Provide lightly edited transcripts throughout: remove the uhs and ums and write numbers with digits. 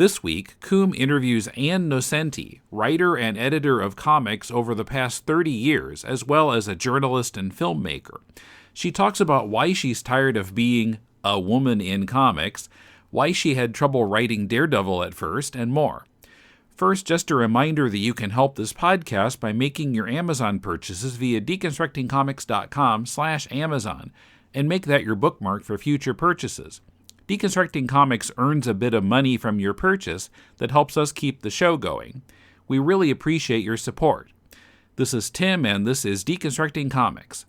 This week, Koom interviews Ann Nocenti, writer and editor of comics over the past 30 years, as well as a journalist and filmmaker. She talks about why she's tired of being a woman in comics, why she had trouble writing Daredevil at first, and more. First, just a reminder that you can help this podcast by making your Amazon purchases via deconstructingcomics.com/Amazon and make that your bookmark for future purchases. Deconstructing Comics earns a bit of money from your purchase that helps us keep the show going. We really appreciate your support. This is Tim, and this is Deconstructing Comics.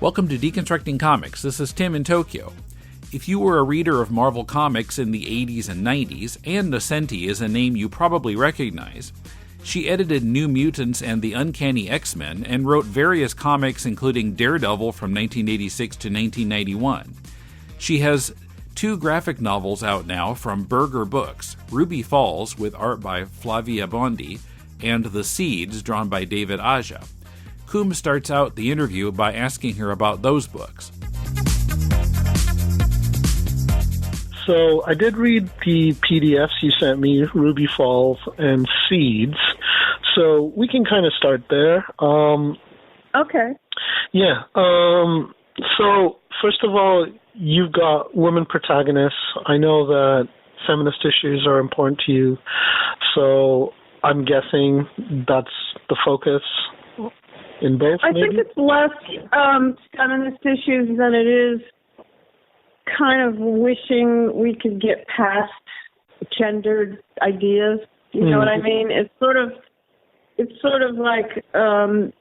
Welcome to Deconstructing Comics. This is Tim in Tokyo. If you were a reader of Marvel Comics in the 80s and 90s, Ann Nocenti is a name you probably recognize. She edited New Mutants and the Uncanny X-Men and wrote various comics including Daredevil from 1986 to 1991. She has 2 graphic novels out now from Berger Books, Ruby Falls with art by Flavia Bondi, and The Seeds drawn by David Aja. Koom starts out the interview by asking her about those books. So I did read the PDFs you sent me, Ruby Falls and Seeds. So we can kind of start there. Okay. Yeah. So first of all, you've got women protagonists. I know that feminist issues are important to you. So I'm guessing that's the focus in both, I think it's less feminist issues than it is kind of wishing we could get past gendered ideas. You know what I mean? It's sort of like, once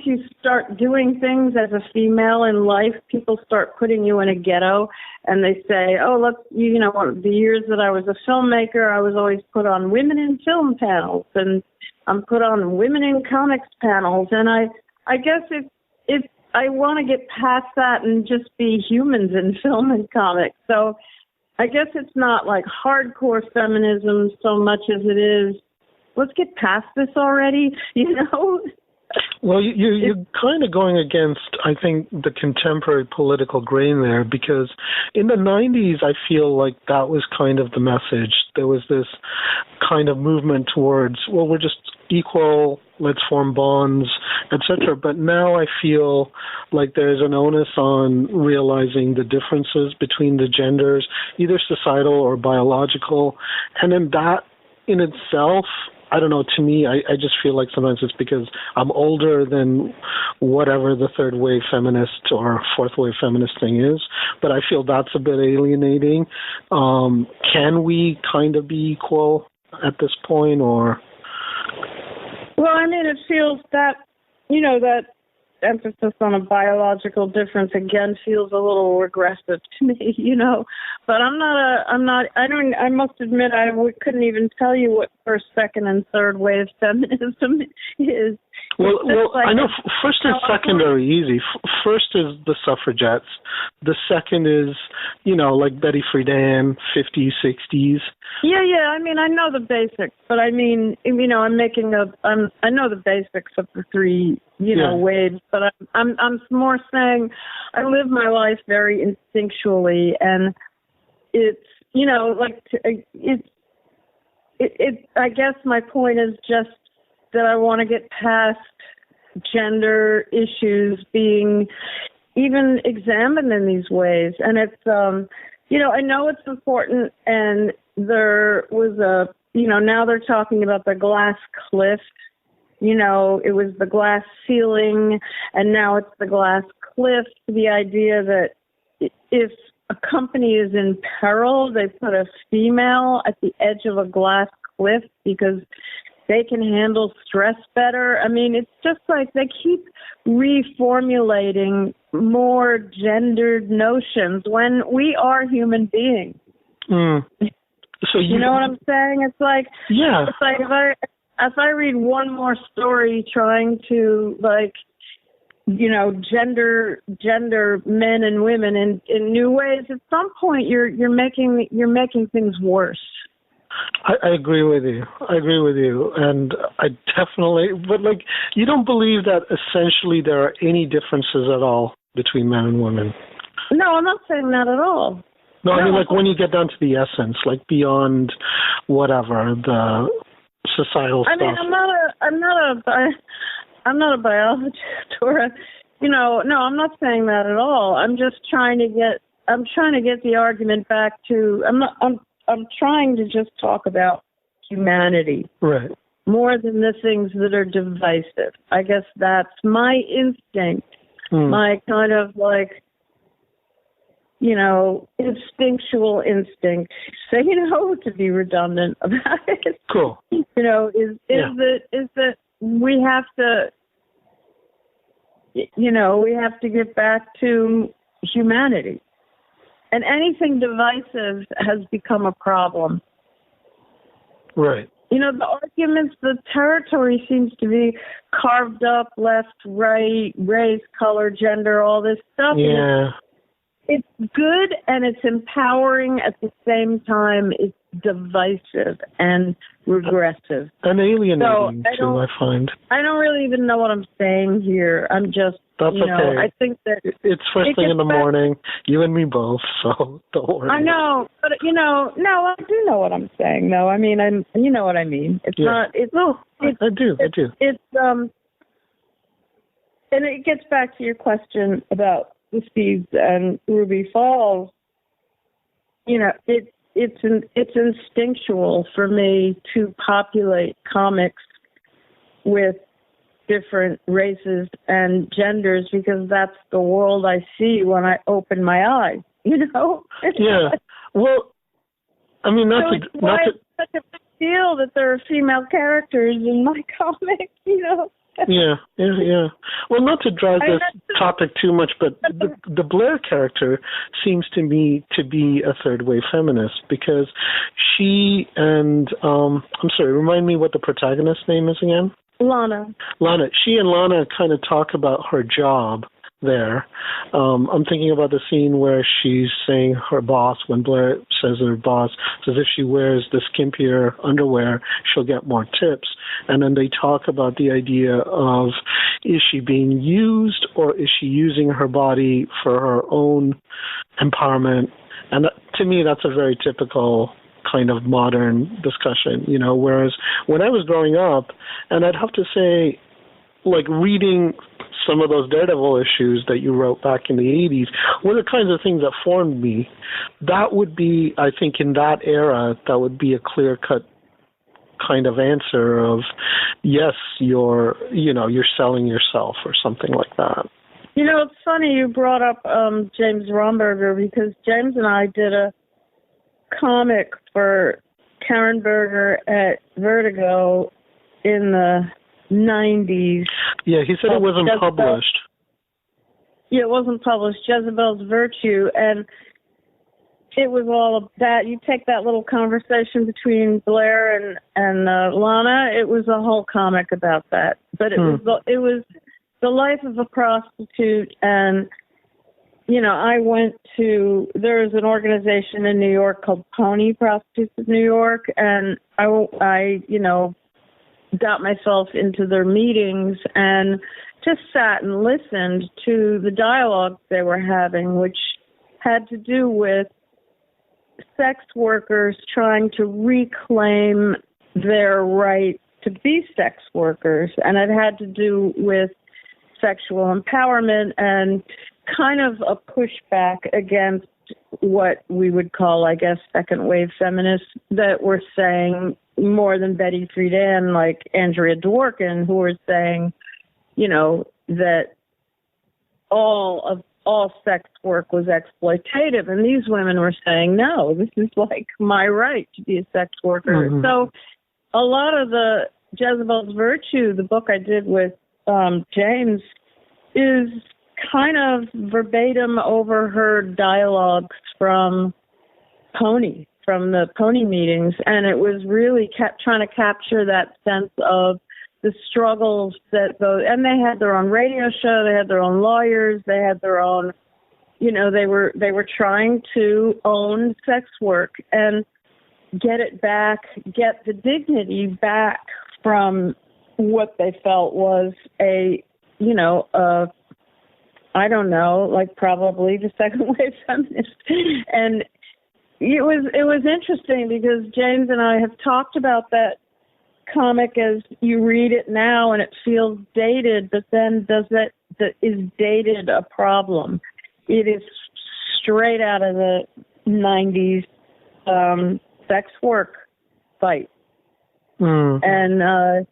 you start doing things as a female in life, people start putting you in a ghetto, and they say, the years that I was a filmmaker, I was always put on women in film panels, and I'm put on women in comics panels, and I guess if I want to get past that and just be humans in film and comics. So I guess it's not like hardcore feminism so much as it is, let's get past this already, Well, you're kind of going against, I think, the contemporary political grain there, because in the 90s, I feel like that was kind of the message. There was this kind of movement towards, well, we're just equal, let's form bonds, etc. But now I feel like there's an onus on realizing the differences between the genders, either societal or biological. And then that in itself, I don't know, to me, I just feel like sometimes it's because I'm older than whatever the third wave feminist or fourth wave feminist thing is, but I feel that's a bit alienating. Can we kind of be equal at this point, or? Well, I mean, it feels that, that emphasis on a biological difference again feels a little regressive to me, but I must admit couldn't even tell you what first, second, and third wave feminism is. Well, I know first and second are easy. First is the suffragettes. The second is, like Betty Friedan, 50s, 60s. Yeah. I mean, I know the basics, but I mean, I know the basics of the three, waves. But I'm more saying I live my life very instinctually, and it's, I guess my point is just that I want to get past gender issues being even examined in these ways. And it's, I know it's important, and there was now they're talking about the glass cliff. It was the glass ceiling, and now it's the glass cliff. The idea that if a company is in peril, they put a female at the edge of a glass cliff because they can handle stress better. I mean, it's just like they keep reformulating more gendered notions when we are human beings. So you know what I'm saying? It's like, yeah. It's like if I read one more story trying to gender men and women in new ways, at some point you're making things worse. I agree with you. And I definitely, but like, you don't believe that essentially there are any differences at all between men and women? No, I'm not saying that at all. No, I mean, like, when you get down to the essence, like beyond whatever the societal stuff. I mean, I'm not a biologist or a, no, I'm not saying that at all. I'm just trying to get the argument back to, I'm trying to just talk about humanity. Right. More than the things that are divisive. I guess that's my instinct, my kind of like, instinctual instinct, say to be redundant about it. Cool. Is that we have to, we have to get back to humanity. And anything divisive has become a problem. Right. The arguments, the territory seems to be carved up, left, right, race, color, gender, all this stuff. Yeah. It's good and it's empowering at the same time. It's divisive and regressive. And alienating, too, I find. I don't really even know what I'm saying here. I'm just, That's okay. I think that... It's first thing in the morning, you and me both, so don't worry. I know, but, no, I do know what I'm saying, though. I mean, you know what I mean. It's not... I do. It's, and it gets back to your question about the Seeds and Ruby Falls. It's instinctual for me to populate comics with different races and genders because that's the world I see when I open my eyes. Yeah. Well, I mean, not it's such a big deal that there are female characters in my comic. Yeah. Well, not to drive this topic too much, but the Blair character seems to me to be a third-wave feminist because she and, I'm sorry, remind me what the protagonist's name is again? Lana. She and Lana kind of talk about her job there. I'm thinking about the scene where she's saying her boss, when Blair says her boss, says if she wears the skimpier underwear, she'll get more tips. And then they talk about the idea of, is she being used or is she using her body for her own empowerment? And to me, that's a very typical kind of modern discussion, whereas when I was growing up, and I'd have to say, like, reading some of those Daredevil issues that you wrote back in the 80s were the kinds of things that formed me. That would be, I think, in that era, that would be a clear-cut kind of answer of, yes, you're selling yourself or something like that. It's funny you brought up James Romberger because James and I did a comic for Karen Berger at Vertigo in the 90s. Yeah, he said it wasn't published. Yeah, it wasn't published. Jezebel's Virtue, and it was all of that. You take that little conversation between Blair and Lana. It was a whole comic about that. But it was the life of a prostitute, and there's an organization in New York called Pony Prostitutes of New York, and I got myself into their meetings and just sat and listened to the dialogue they were having, which had to do with sex workers trying to reclaim their right to be sex workers. And it had to do with sexual empowerment and kind of a pushback against what we would call, I guess, second wave feminists that were saying more than Betty Friedan, like Andrea Dworkin, who were saying, that all sex work was exploitative. And these women were saying, no, this is like my right to be a sex worker. Mm-hmm. So a lot of the Jezebel's Virtue, the book I did with James, is kind of verbatim overheard dialogues from the Pony meetings, and it was really trying to capture that sense of the struggles and they had their own radio show, they had their own lawyers, they had their own, they were trying to own sex work, and get it back, get the dignity back from what they felt was I don't know, like probably the second wave feminist. And it was interesting because James and I have talked about that comic as you read it now and it feels dated, but then is dated a problem? It is straight out of the 90s sex work fight. And I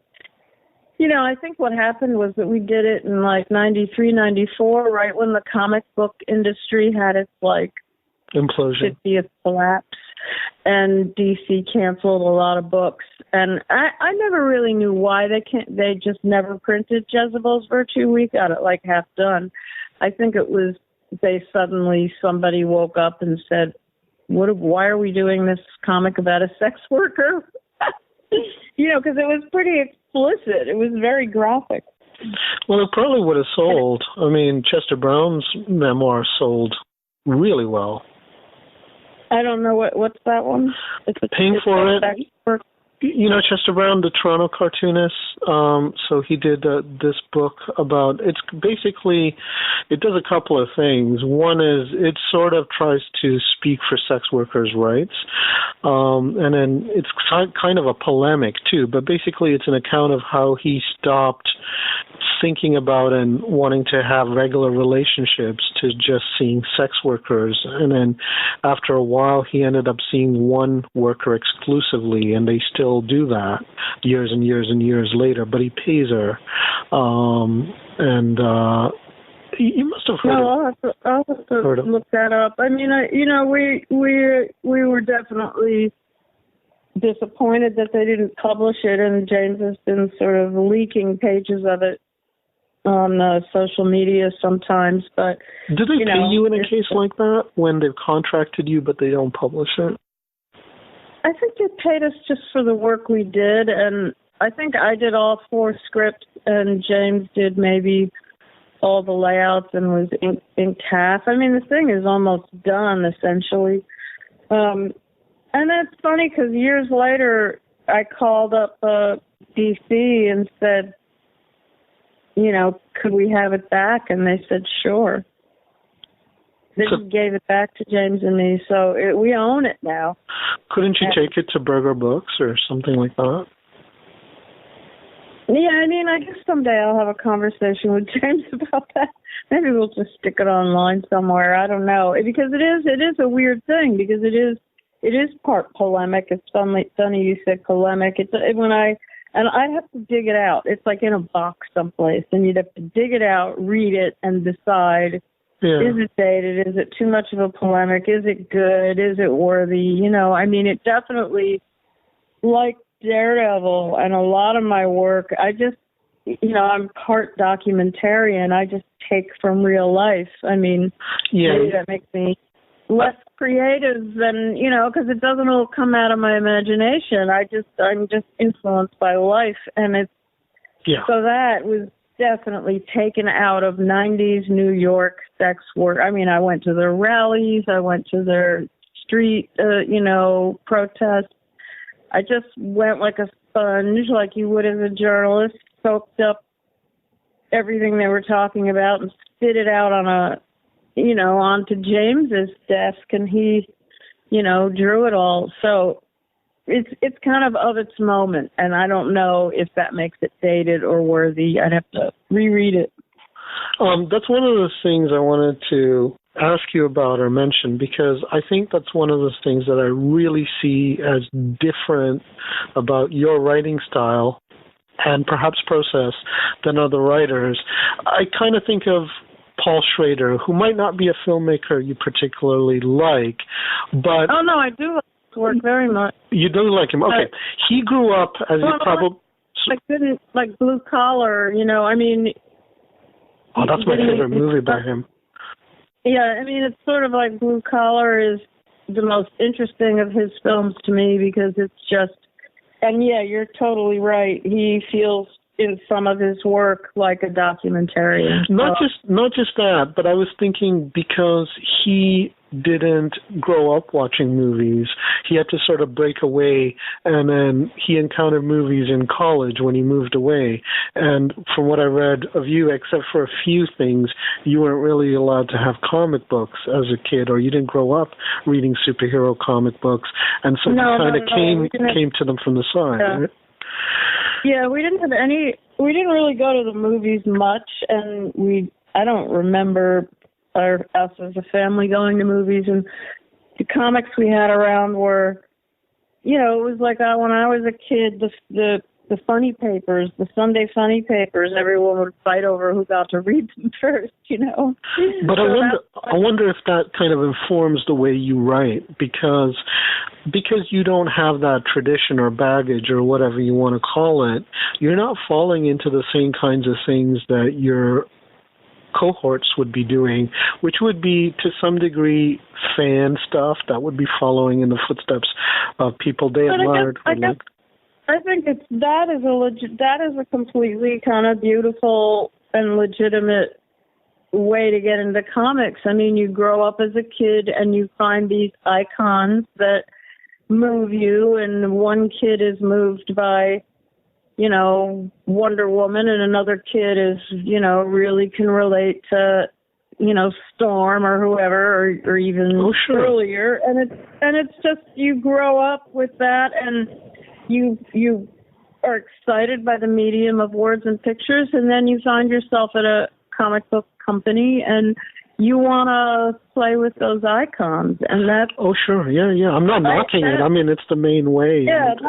think what happened was that we did it in like 93, 94, right when the comic book industry had its like implosion, 50th collapse, and DC canceled a lot of books. And I never really knew why they just never printed Jezebel's Virtue. We got it like half done. I think it was somebody woke up and said, why are we doing this comic about a sex worker? Because it was pretty explicit. It was very graphic. Well, it probably would have sold. I mean, Chester Brown's memoir sold really well. I don't know what's that one. Paying for it. Chester Brown, the Toronto cartoonist. So he did this book about. It's basically, it does a couple of things. One is it sort of tries to speak for sex workers' rights, and then it's kind of a polemic too. But basically, it's an account of how he stopped thinking about and wanting to have regular relationships to just seeing sex workers, and then after a while, he ended up seeing one worker exclusively, and they still do that years and years and years later, but he pays her. You must have heard. No, I'll have to look that up. I mean, we were definitely disappointed that they didn't publish it, and James has been sort of leaking pages of it on social media sometimes. But do they pay you in a case like that when they've contracted you but they don't publish it? I think they paid us just for the work we did, and I think I did all 4 scripts, and James did maybe all the layouts and was inked half. I mean, the thing is almost done, essentially. And that's funny because years later, I called up DC and said, could we have it back? And they said, sure. They just gave it back to James and me, so we own it now. Couldn't you take it to Burger Books or something like that? Yeah, I mean, I guess someday I'll have a conversation with James about that. Maybe we'll just stick it online somewhere. I don't know, because it is a weird thing, because it is part polemic. It's funny you said polemic. And I'd have to dig it out. It's like in a box someplace, and you'd have to dig it out, read it, and decide. Yeah. Is it dated? Is it too much of a polemic? Is it good? Is it worthy? I mean, it definitely, like Daredevil and a lot of my work, I just, I'm part documentarian. I just take from real life. I mean, maybe that makes me less creative than, because it doesn't all come out of my imagination. I'm just influenced by life. And so that was definitely taken out of 90s New York sex work. I mean, I went to their rallies, I went to their street, protests. I just went like a sponge, like you would as a journalist, soaked up everything they were talking about and spit it out on onto James's desk, and he, drew it all. So it's kind of its moment, and I don't know if that makes it dated or worthy. I'd have to reread it. That's one of those things I wanted to ask you about or mention, because I think that's one of those things that I really see as different about your writing style and perhaps process than other writers. I kind of think of Paul Schrader, who might not be a filmmaker you particularly like, but... Oh, no, I do like his work very much. You do like him? Okay. He grew up as you probably... Like Blue Collar, I mean... Oh, that's my favorite movie by him. Yeah, I mean, it's sort of like Blue Collar is the most interesting of his films to me, because it's just... And yeah, you're totally right. He feels in some of his work like a documentarian. Not just that, but I was thinking because he didn't grow up watching movies. He had to sort of break away, and then he encountered movies in college when he moved away. And from what I read of you, except for a few things, you weren't really allowed to have comic books as a kid, or you didn't grow up reading superhero comic books, and so you kind of came to them from the side. Yeah. Right? Yeah, we didn't really go to the movies much, and I don't remember us as a family going to movies, and the comics we had around were, it was like when I was a kid, the funny papers, the Sunday funny papers, everyone would fight over who got to read them first, But I wonder if that kind of informs the way you write, because you don't have that tradition or baggage or whatever you want to call it, you're not falling into the same kinds of things that your cohorts would be doing, which would be to some degree fan stuff that would be following in the footsteps of people they admired. I think that is a completely kind of beautiful and legitimate way to get into comics. I mean, you grow up as a kid and you find these icons that move you, and one kid is moved by Wonder Woman, and another kid is, really can relate to, Storm or whoever, or even earlier. And it's just, you grow up with that, and you are excited by the medium of words and pictures, and then you find yourself at a comic book company, and you want to play with those icons, and that's... Oh, sure, yeah. I'm not knocking it. I mean, it's the main way, and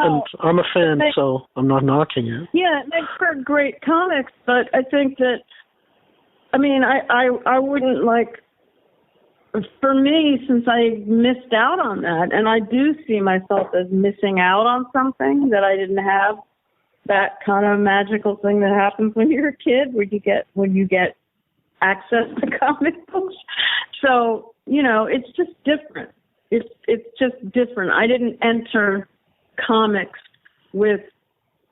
I'm a fan, so I'm not knocking it. Yeah, it makes for great comics, but I think that, I wouldn't for me, since I missed out on that, and I do see myself as missing out on something, that I didn't have that kind of magical thing that happens when you're a kid, when you get access to comic books. So, it's just different. It's just different. I didn't enter comics with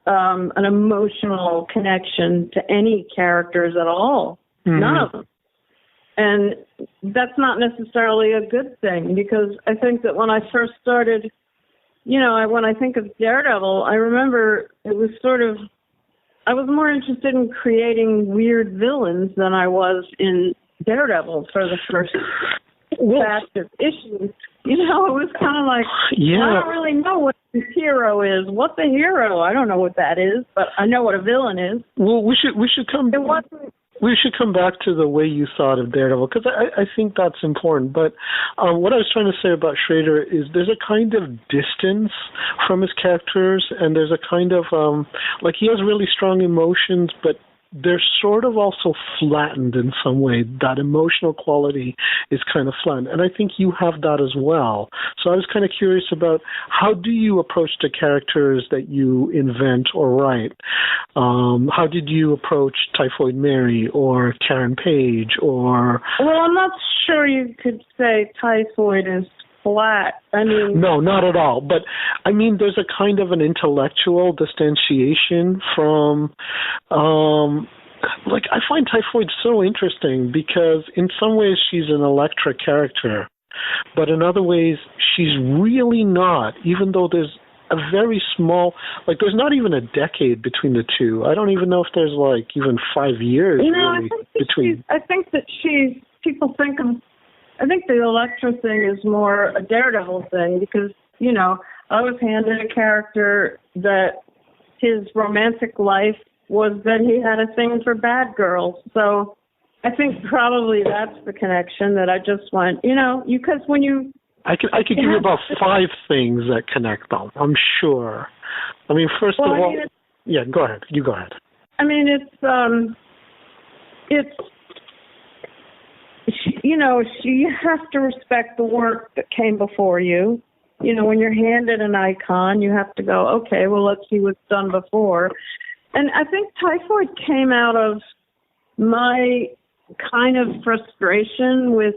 an emotional connection to any characters at all. Mm-hmm. None of them. And that's not necessarily a good thing, because I think that when I first started, when I think of Daredevil, I remember it was I was more interested in creating weird villains than I was in Daredevil for the first batch of issues. It was kind of like, I don't really know what the hero is. What's a hero? I don't know what that is, but I know what a villain is. Well, we should come. We should come back to the way you thought of Daredevil, because I think that's important. But what I was trying to say about Schrader is there's a kind of distance from his characters, and there's a kind of, he has really strong emotions, but they're sort of also flattened in some way. That emotional quality is kind of flattened. And I think you have that as well. So I was kind of curious about, how do you approach the characters that you invent or write? How did you approach Typhoid Mary or Karen Page or... Well, I'm not sure you could say Typhoid is flat. No, not at all. But there's a kind of an intellectual distanciation from, I find Typhoid so interesting, because in some ways she's an electric character, but in other ways she's really not, even though there's a very small, there's not even a decade between the two. I don't even know if there's even 5 years really between. I think that people think of, I think the Elektra thing is more a Daredevil thing, because, I was handed a character that his romantic life was that he had a thing for bad girls. So I think probably that's the connection, that I just went, because when you... I could give you about 5 things that connect them, I'm sure. First of all... Yeah, go ahead. You go ahead. You have to respect the work that came before you. When you're handed an icon, you have to go, okay, well, let's see what's done before. And I think Typhoid came out of my kind of frustration with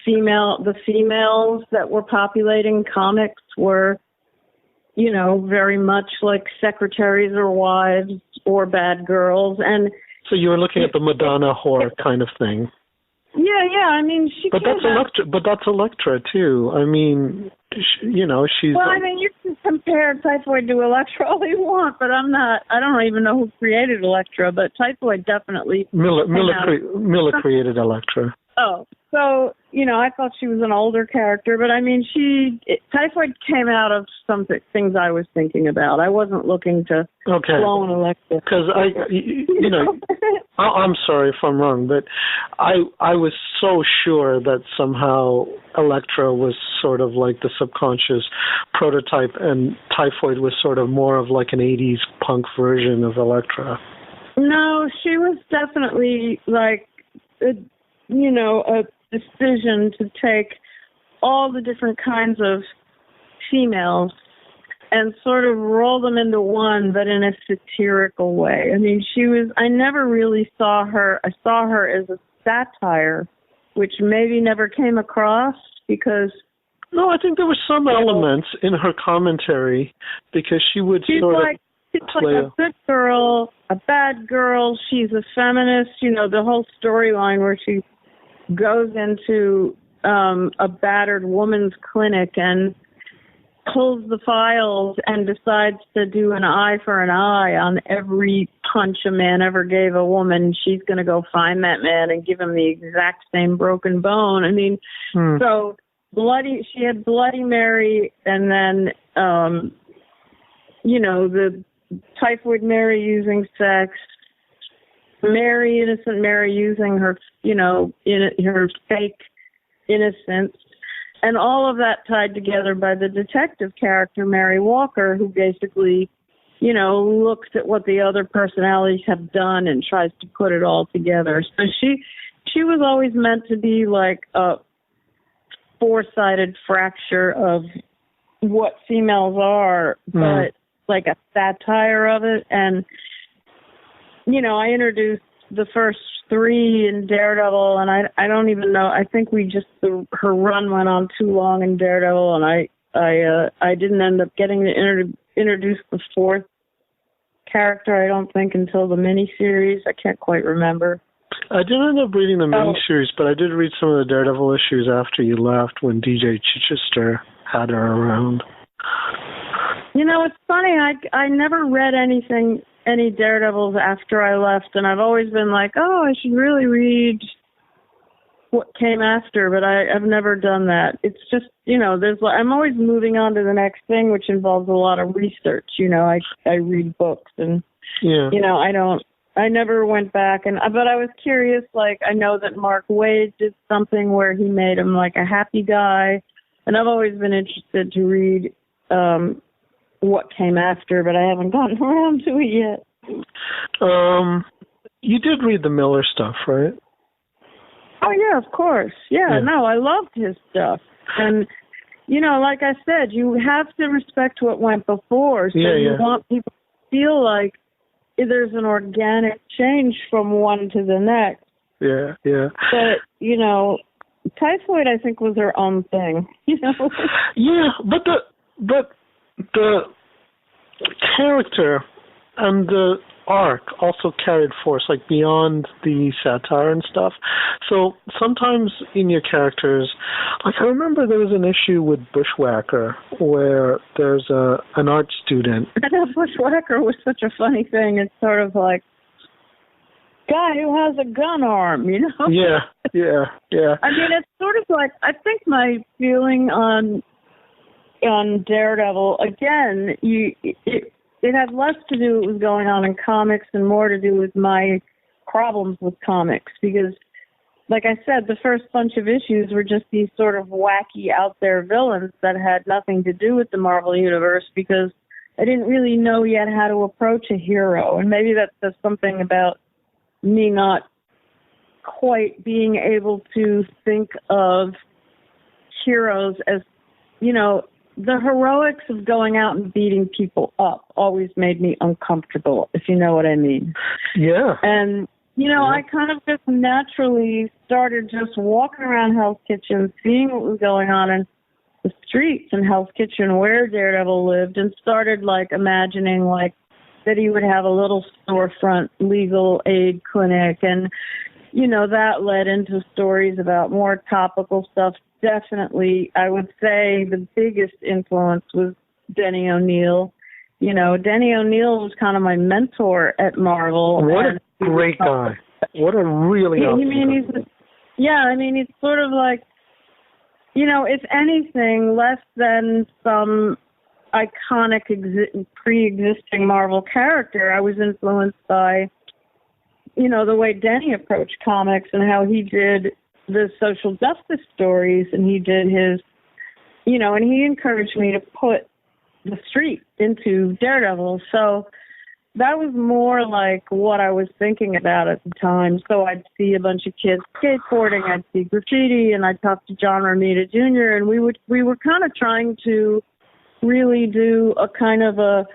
the females that were populating comics were, very much like secretaries or wives or bad girls. And so you were looking at the Madonna whore kind of thing. Yeah. I mean, she. But that's Elektra. But that's Elektra too. I mean, she's. Well, I mean, you can compare Typhoid to Elektra all you want, but I'm not. I don't even know who created Elektra, but Typhoid definitely. Miller created Elektra. Oh, so I thought she was an older character, but I mean, Typhoid came out of some things I was thinking about. I wasn't looking to clone Elektra. Because I'm sorry if I'm wrong, but I was so sure that somehow Elektra was sort of like the subconscious prototype, and Typhoid was sort of more of like an 80s punk version of Elektra. No, she was definitely like a decision to take all the different kinds of females and sort of roll them into one, but in a satirical way. I mean, I never really saw her. I saw her as a satire, which maybe never came across because... No, I think there were some elements in her commentary because she would She's like a good girl, a bad girl. She's a feminist. The whole storyline where she goes into a battered woman's clinic and pulls the files and decides to do an eye for an eye on every punch a man ever gave a woman. She's going to go find that man and give him the exact same broken bone. I mean, so she had Bloody Mary, and then, the Typhoid Mary using sex, Innocent Mary using her, her fake innocence, and all of that tied together by the detective character, Mary Walker, who basically, looks at what the other personalities have done and tries to put it all together. So she was always meant to be like a four-sided fracture of what females are, but like a satire of it. And I introduced the first three in Daredevil, and I don't even know. I think her run went on too long in Daredevil, and I didn't end up getting to introduce the fourth character, I don't think, until the miniseries. I can't quite remember. I didn't end up reading the miniseries, but I did read some of the Daredevil issues after you left when DJ Chichester had her around. It's funny. I never read any Daredevils after I left, and I've always been like, oh, I should really read what came after, but I've never done that. It's just, I'm always moving on to the next thing, which involves a lot of research. I read books, and I never went back, but I was curious. Like, I know that Mark Waid did something where he made him like a happy guy, and I've always been interested to read what came after, but I haven't gotten around to it yet. You did read the Miller stuff, right? Oh, yeah, of course. Yeah, no, I loved his stuff. And, like I said, you have to respect what went before. So you want people to feel like there's an organic change from one to the next. Yeah. But, Typhoid, I think, was her own thing, Yeah, but the character and the arc also carried force, like beyond the satire and stuff. So sometimes in your characters, like I remember there was an issue with Bushwhacker where there's an art student. I know Bushwhacker was such a funny thing. It's sort of like guy who has a gun arm, Yeah. I mean, it's sort of like, I think my feeling on Daredevil, again, it had less to do with what was going on in comics and more to do with my problems with comics, because, like I said, the first bunch of issues were just these sort of wacky out there villains that had nothing to do with the Marvel Universe, because I didn't really know yet how to approach a hero. And maybe that says something about me not quite being able to think of heroes as, the heroics of going out and beating people up always made me uncomfortable, if you know what I mean. Yeah. And, I kind of just naturally started just walking around Hell's Kitchen, seeing what was going on in the streets in Hell's Kitchen where Daredevil lived, and started, imagining, that he would have a little storefront legal aid clinic, and that led into stories about more topical stuff. Definitely, I would say the biggest influence was Denny O'Neil. Denny O'Neil was kind of my mentor at Marvel. What a great guy. What a really awesome guy. He's sort of like, if anything, less than some iconic pre-existing Marvel character. I was influenced by, the way Denny approached comics and how he did the social justice stories, and he did his, and he encouraged me to put the street into Daredevil. So that was more like what I was thinking about at the time. So I'd see a bunch of kids skateboarding, I'd see graffiti, and I'd talk to John Romita Jr., and we were kind of trying to really do a kind of a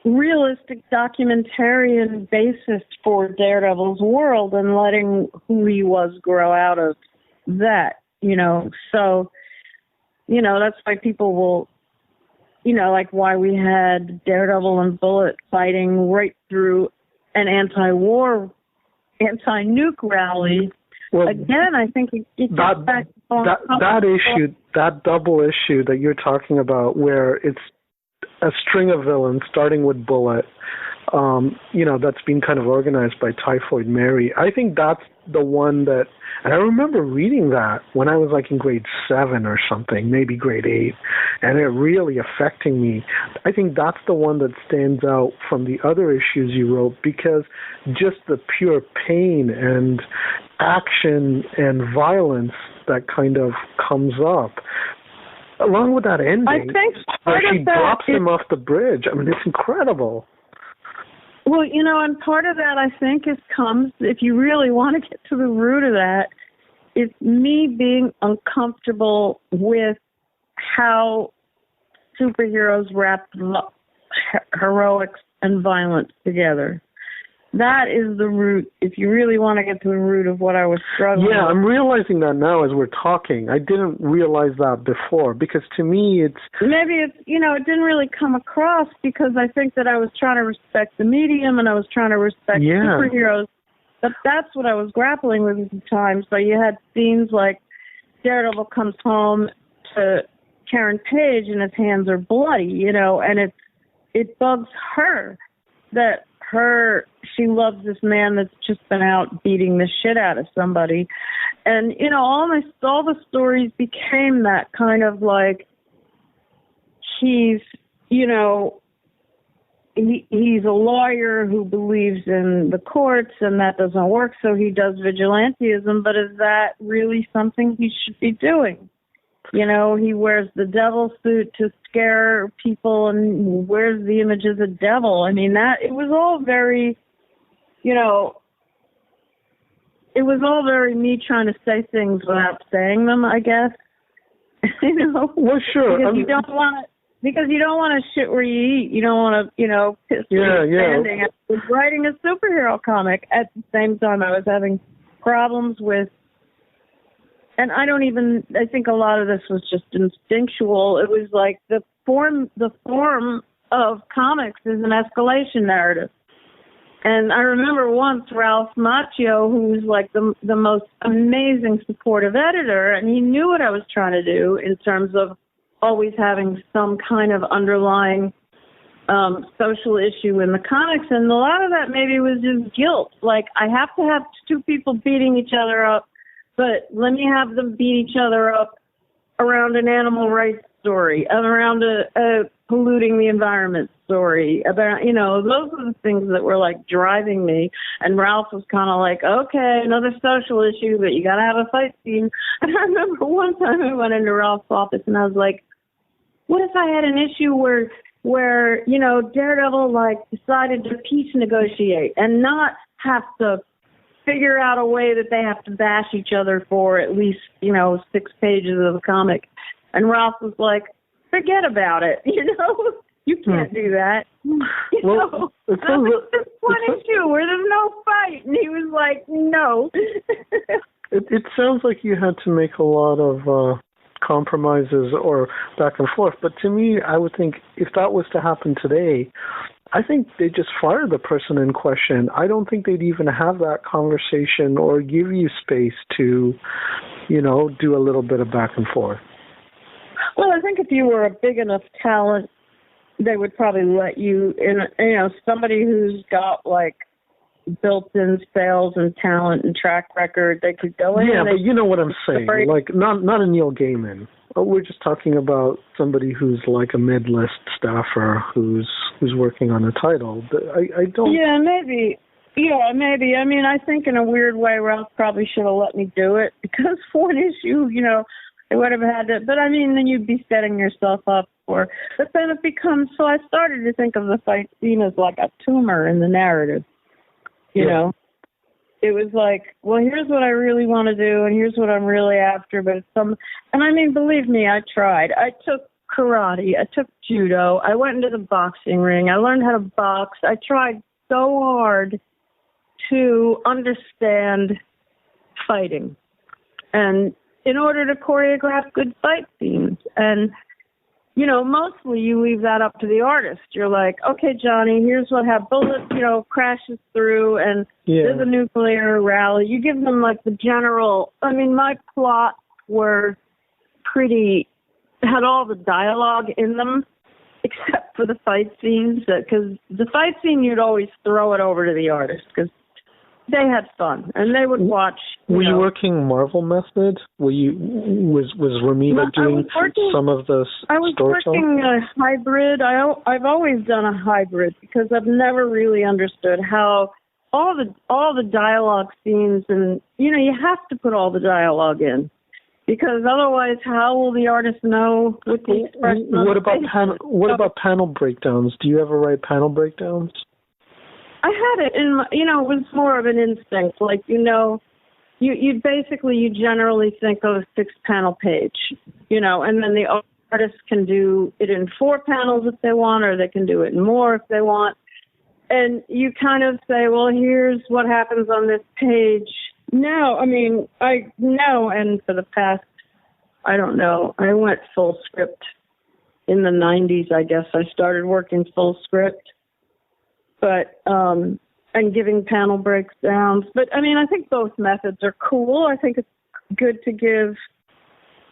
realistic documentarian basis for Daredevil's world and letting who he was grow out of that, So, that's why people will, like why we had Daredevil and Bullet fighting right through an anti-war, anti-nuke rally. Well, again, I think it gets back to that issue, that double issue that you're talking about, where it's a string of villains starting with Bullet, that's been kind of organized by Typhoid Mary. I think that's the one that, and I remember reading that when I was like in grade 7 or something, maybe grade 8, and it really affecting me. I think that's the one that stands out from the other issues you wrote, because just the pure pain and action and violence that kind of comes up, along with that ending, I think where she drops him off the bridge. I mean, it's incredible. Well, and part of that, I think, comes, if you really want to get to the root of that, it's me being uncomfortable with how superheroes wrap heroics and violence together. That is the root, if you really want to get to the root of what I was struggling with. Yeah, I'm realizing that now as we're talking. I didn't realize that before, because to me it's... Maybe it's, it didn't really come across because I think that I was trying to respect the medium and I was trying to respect superheroes. But that's what I was grappling with at the time. So you had scenes like Daredevil comes home to Karen Page and his hands are bloody, and it bugs her that she loves this man that's just been out beating the shit out of somebody. And, all the stories became that kind of like, he's a lawyer who believes in the courts and that doesn't work, so he does vigilantism, but is that really something he should be doing? He wears the devil suit to scare people and wears the image of the devil. I mean, it was all very, it was all very me trying to say things without saying them, I guess. Well, sure. Because you don't want to shit where you eat. You don't want to, piss where you're standing. I was writing a superhero comic at the same time I was having problems with. And I think a lot of this was just instinctual. It was like the form of comics is an escalation narrative. And I remember once Ralph Macchio, who's like the most amazing supportive editor, and he knew what I was trying to do in terms of always having some kind of underlying social issue in the comics. And a lot of that maybe was just guilt. Like, I have to have two people beating each other up, but let me have them beat each other up around an animal rights story, around a polluting the environment story, about, those were the things that were like driving me. And Ralph was kind of like, okay, another social issue, but you got to have a fight scene. And I remember one time I went into Ralph's office and I was like, what if I had an issue where Daredevil like decided to peace negotiate and not have to figure out a way that they have to bash each other for at least, 6 pages of the comic. And Ralph was like, forget about it, you can't do that. It's one issue where there's no fight. And he was like, no. It sounds like you had to make a lot of compromises or back and forth. But to me, I would think if that was to happen today, I think they just fire the person in question. I don't think they'd even have that conversation or give you space to, do a little bit of back and forth. Well, I think if you were a big enough talent, they would probably let you in, somebody who's got like built-in sales and talent and track record, they could go in. Yeah, but you know what I'm saying. Like, not a Neil Gaiman. We're just talking about somebody who's like a mid-list staffer who's working on a title. I don't... Yeah, maybe. Yeah, maybe. I mean, I think in a weird way, Ralph probably should have let me do it because for an issue, they would have had it. But I mean, then you'd be setting yourself up for. But then it becomes. So I started to think of the fight scene as like a tumor in the narrative. You know, it was like, well, here's what I really want to do, and here's what I'm really after. But it's and I mean, believe me, I tried. I took karate. I took judo. I went into the boxing ring. I learned how to box. I tried so hard to understand fighting, and in order to choreograph good fight scenes. And, mostly you leave that up to the artist. You're like, okay, Johnny, here's what bullet, crashes through, and there's a nuclear rally. You give them like the general, I mean, my plots were had all the dialogue in them, except for the fight scenes, because the fight scene, you'd always throw it over to the artist, because they had fun, and they would watch. Were you working Marvel method? Was Romita doing some of the storytelling? I was working a hybrid. I've always done a hybrid because I've never really understood how all the dialogue scenes, and you have to put all the dialogue in, because otherwise, how will the artist know what the expression? What about panel breakdowns? Do you ever write panel breakdowns? I had it in my, it was more of an instinct. Like, you generally think of a 6-panel page, and then the artist can do it in 4 panels if they want, or they can do it in more if they want. And you kind of say, well, here's what happens on this page. No, I mean, and for the past, I don't know, I went full script in the 90s, I guess. I started working full script. But, and giving panel breakdowns. But, I mean, I think both methods are cool. I think it's good to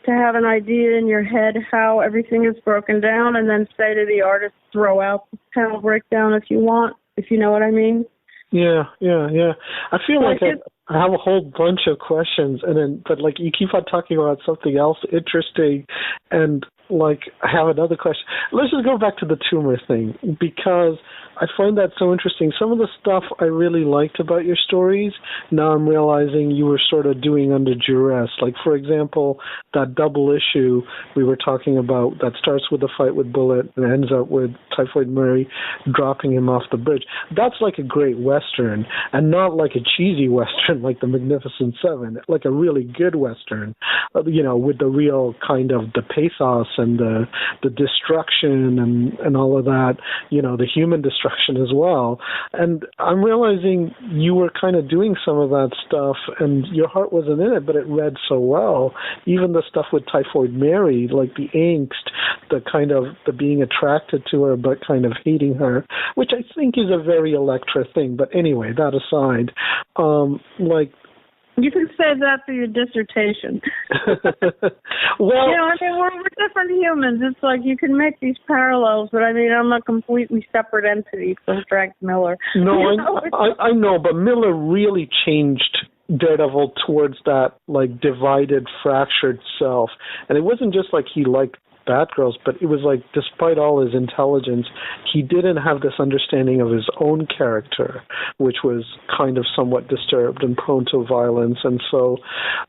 have an idea in your head how everything is broken down, and then say to the artist, throw out the panel breakdown if you want, if you know what I mean. Yeah. I feel like I have a whole bunch of questions, but you keep on talking about something else interesting, and I have another question. Let's just go back to the tumor thing, because I find that so interesting. Some of the stuff I really liked about your stories, now I'm realizing you were sort of doing under duress. Like, for example, that double issue we were talking about that starts with a fight with Bullet and ends up with Typhoid Mary dropping him off the bridge. That's like a great Western, and not like a cheesy Western like the Magnificent Seven, like a really good Western, with the real kind of the pathos and the destruction and all of that, the human destruction as well. And I'm realizing you were kind of doing some of that stuff, and your heart wasn't in it, but it read so well. Even the stuff with Typhoid Mary, like the angst, the kind of the being attracted to her but kind of hating her, which I think is a very Elektra thing. But anyway, that aside, you can save that for your dissertation. Well, I mean, we're different humans. It's like you can make these parallels, but I mean, I'm a completely separate entity from Frank Miller. No, I know, but Miller really changed Daredevil towards that, divided, fractured self. And it wasn't just like he liked Batgirls, but it was like, despite all his intelligence, he didn't have this understanding of his own character, which was kind of somewhat disturbed and prone to violence. And so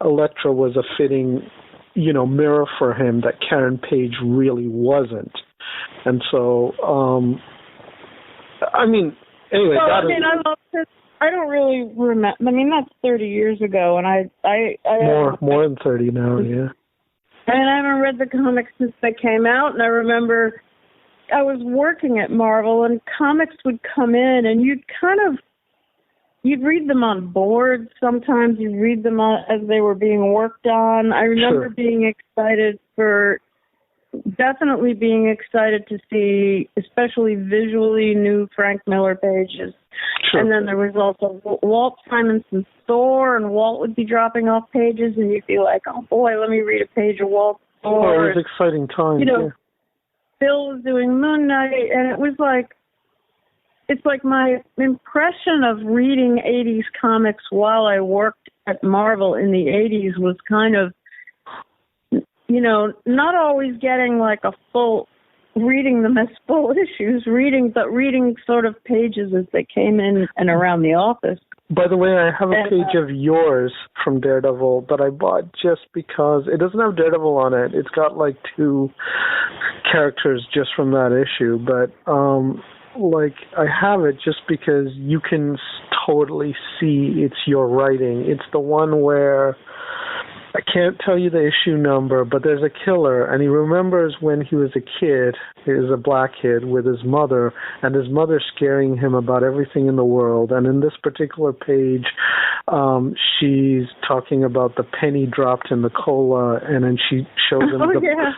Elektra was a fitting, mirror for him that Karen Page really wasn't. And so, anyway. I love this. I don't really remember. I mean, that's 30 years ago, and I more than 30 now, yeah. And I haven't read the comics since they came out, and I remember I was working at Marvel, and comics would come in, and you'd read them on boards. Sometimes you'd read them as they were being worked on. I remember being excited for definitely being excited to see, especially visually, new Frank Miller pages. Sure. And then there was also Walt Simonson's Thor, and Walt would be dropping off pages, and you'd be like, oh boy, let me read a page of Walt's Thor. Oh, it was exciting time. Phil was doing Moon Knight, and it was like, it's like my impression of reading 80s comics while I worked at Marvel in the 80s was kind of, not always getting like a full, reading them as full issues, but reading sort of pages as they came in and around the office. By the way, I have a page of yours from Daredevil that I bought just because it doesn't have Daredevil on it. It's got like 2 characters just from that issue, but I have it just because you can totally see it's your writing. It's the one where I can't tell you the issue number, but there's a killer, and he remembers when he was a kid, he was a black kid, with his mother, and his mother scaring him about everything in the world. And in this particular page, she's talking about the penny dropped in the cola, and then she shows him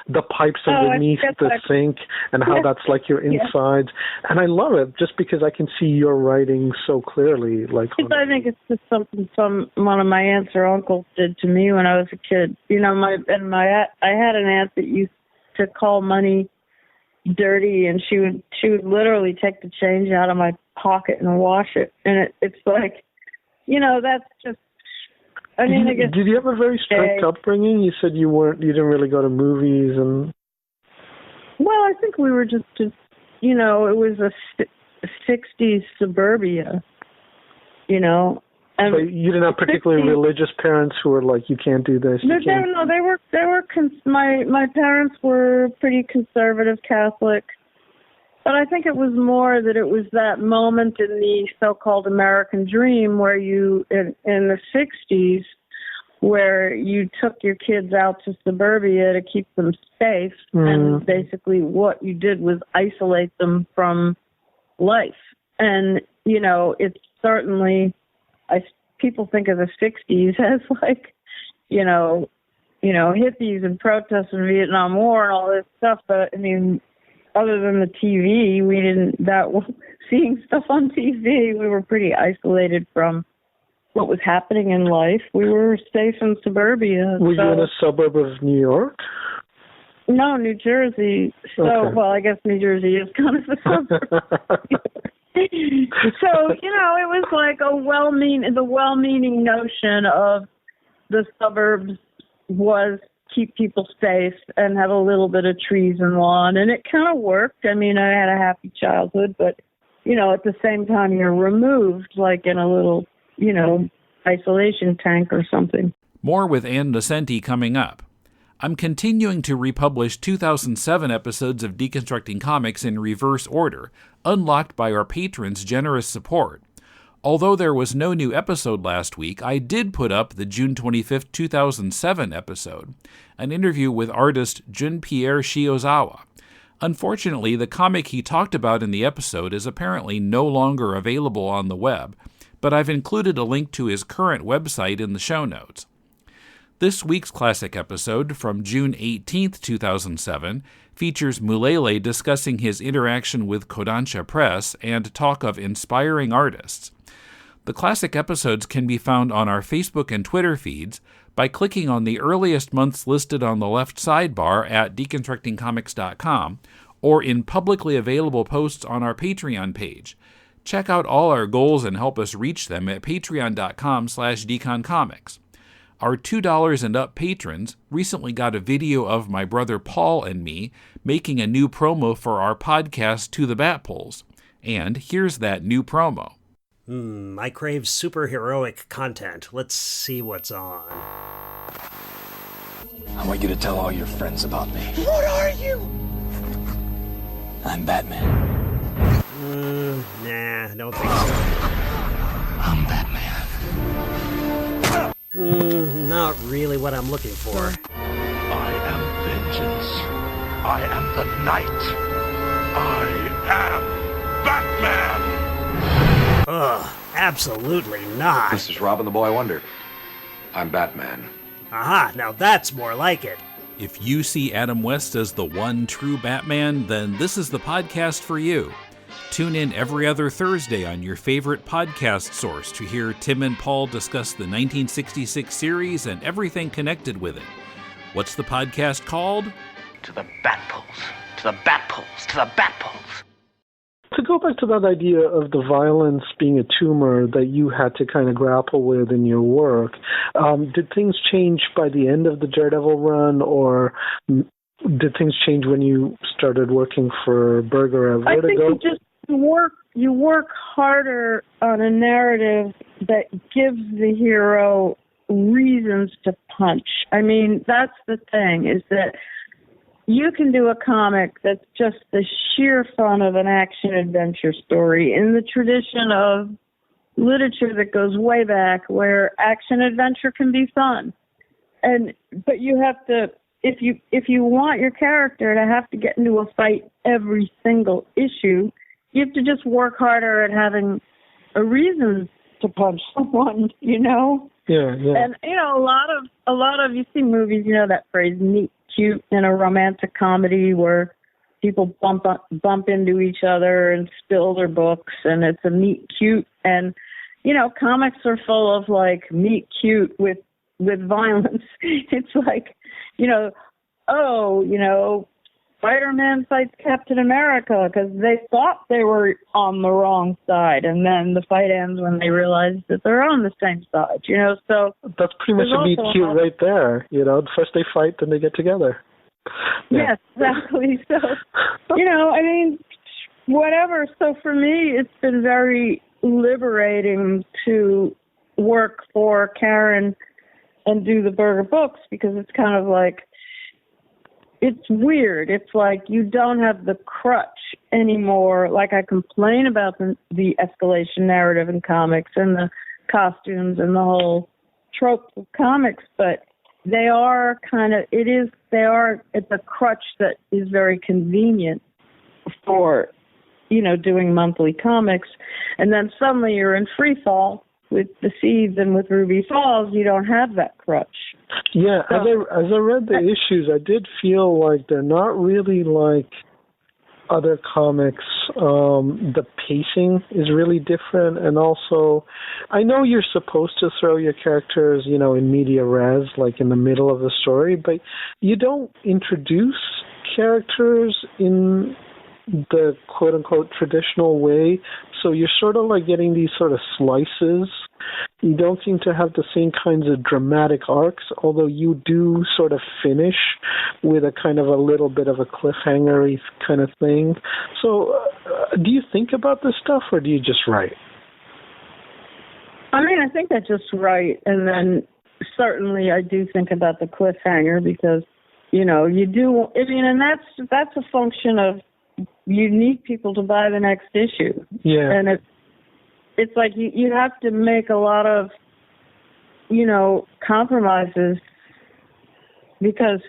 the pipes underneath the sink and how that's like your insides. And I love it just because I can see your writing so clearly. I think it's just something one of my aunts or uncles did to me when I was a kid. I had an aunt that used to call money dirty, and she would literally take the change out of my pocket and wash it. And it's like, that's just. I mean, did you have a very strict upbringing? You said you didn't really go to movies and. Well, I think we were just it was a 60s suburbia, So you didn't have particularly religious parents who were like, you can't do this. No, they were. My parents were pretty conservative Catholic, but I think it was more that it was that moment in the so-called American dream where you, in the 60s, where you took your kids out to suburbia to keep them safe, and basically what you did was isolate them from life. And, it's certainly, people think of the 60s as like, hippies and protests in the Vietnam War and all this stuff. But, I mean, other than the TV, seeing stuff on TV, we were pretty isolated from what was happening in life. We were safe in suburbia. Were you in a suburb of New York? No, New Jersey. So, well, I guess New Jersey is kind of a suburb. So, it was like the well-meaning notion of the suburbs was keep people safe and have a little bit of trees and lawn, and it kind of worked. I mean, I had a happy childhood, but, at the same time you're removed, like in a little, isolation tank or something. More with Ann Nocenti coming up. I'm continuing to republish 2007 episodes of Deconstructing Comics in reverse order, unlocked by our patrons' generous support. Although there was no new episode last week, I did put up the June 25, 2007 episode, an interview with artist Junpierre Shiozawa. Unfortunately, the comic he talked about in the episode is apparently no longer available on the web, but I've included a link to his current website in the show notes. This week's classic episode, from June 18, 2007, features Mulele discussing his interaction with Kodansha Press and talk of inspiring artists. The classic episodes can be found on our Facebook and Twitter feeds by clicking on the earliest months listed on the left sidebar at deconstructingcomics.com or in publicly available posts on our Patreon page. Check out all our goals and help us reach them at patreon.com/deconcomics. Our $2 and up patrons recently got a video of my brother Paul and me making a new promo for our podcast To the Bat Poles. And here's that new promo. I crave superheroic content. Let's see what's on. I want you to tell all your friends about me. What are you? I'm Batman. Nah, don't think so. I'm Batman. Not really what I'm looking for. I am vengeance. I am the night. I am Batman. Ugh, absolutely not. This is Robin the Boy Wonder. I'm Batman. Aha, now that's more like it. If you see Adam West as the one true Batman, then this is the podcast for you. Tune in every other Thursday on your favorite podcast source to hear Tim and Paul discuss the 1966 series and everything connected with it. What's the podcast called? To the Batpoles. To the Batpoles. To the Batpoles. To go back to that idea of the violence being a tumor that you had to kind of grapple with in your work, did things change by the end of the Daredevil run, or did things change when you started working for Berger at Vertigo? I think you work harder on a narrative that gives the hero reasons to punch. I mean, that's the thing, is that you can do a comic that's just the sheer fun of an action-adventure story in the tradition of literature that goes way back, where action-adventure can be fun. But you have to, if you want your character to have to get into a fight every single issue, you have to just work harder at having a reason to punch someone, you know? Yeah. And, you know, a lot of, you see movies, you know, that phrase, neat, cute, in a romantic comedy where people bump into each other and spill their books, and it's a meet cute. And, you know, comics are full of, like, meet cute with violence. It's like, you know, Spider-Man fights Captain America because they thought they were on the wrong side, and then the fight ends when they realize that they're on the same side, you know, so... That's pretty much a meet cute right there, you know, first they fight, then they get together. Yeah. Yes, exactly. So, you know, I mean, whatever. So for me, it's been very liberating to work for Karen and do the Berger books, because it's kind of like, it's weird. It's like you don't have the crutch anymore. Like, I complain about the escalation narrative in comics and the costumes and the whole tropes of comics, but they are it's a crutch that is very convenient for, you know, doing monthly comics. And then suddenly you're in free fall with the Seeds and with Ruby Falls. You don't have that crutch. Yeah, as I read the issues, I did feel like they're not really like other comics. The pacing is really different, and also, I know you're supposed to throw your characters, you know, in media res, like in the middle of the story, but you don't introduce characters in the quote-unquote traditional way, so you're sort of like getting these sort of slices. You don't seem to have the same kinds of dramatic arcs, although you do sort of finish with a kind of a little bit of a cliffhanger-y kind of thing. So do you think about this stuff, or do you just write? I mean, I think I just write, and then certainly I do think about the cliffhanger, because, you know, you do, I mean, and that's a function of you need people to buy the next issue. Yeah. And it's like you have to make a lot of, you know, compromises, because